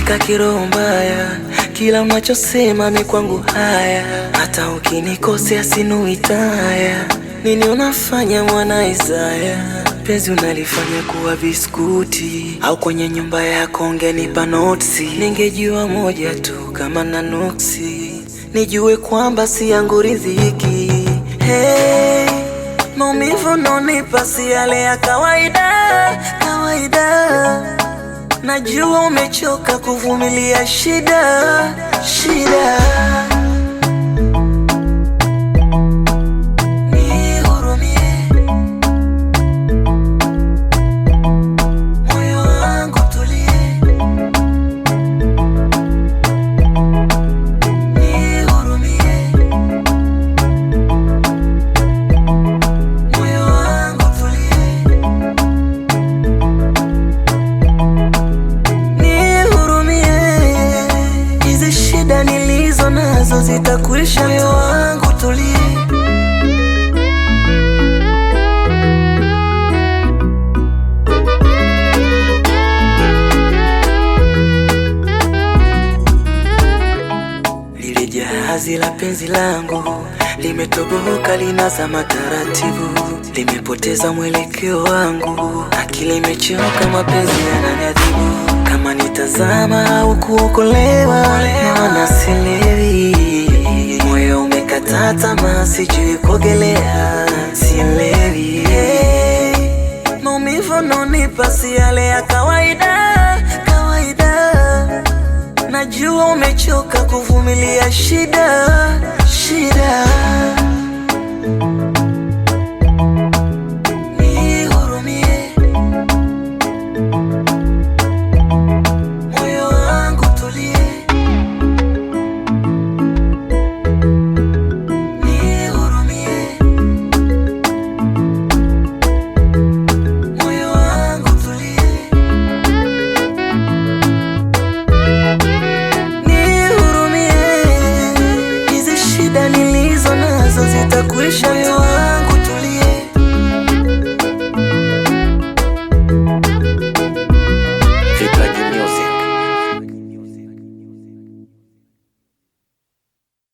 Umenika kiroho mbaya, kila unachosema mi kwangu haya. Hata ukinikosea sinuitaya. Nini unafanya mwana Isaya? Penzi unalifanya kuwa biskuti, au kwenye nyumba yako ungenipa notisi. Ningejua moja tu kama na nuksi, nijue kwamba si yangu riziki. Hey, maumivu unonipa si yale ya kawaida, kawaida. Najua umechoka kuvumilia shida, shida. Nilizo nazo zitakuisha, moyo wangu tulie. Lile jahazi la penzi langu limetoboka, linazama taratibu, limepoteza mwelekeo wangu, akili imechoka, mapenzi yananiadhibu. Kama nitazama au kuokolewa, maana sielewi. Moyo umekata tamaa, sijui kuogelea, sielewi. Maumivu unonipa si yale ya kawaida, kawaida. Najua umechoka kuvumilia shida, shida. Nilizo nazo zitakuisha.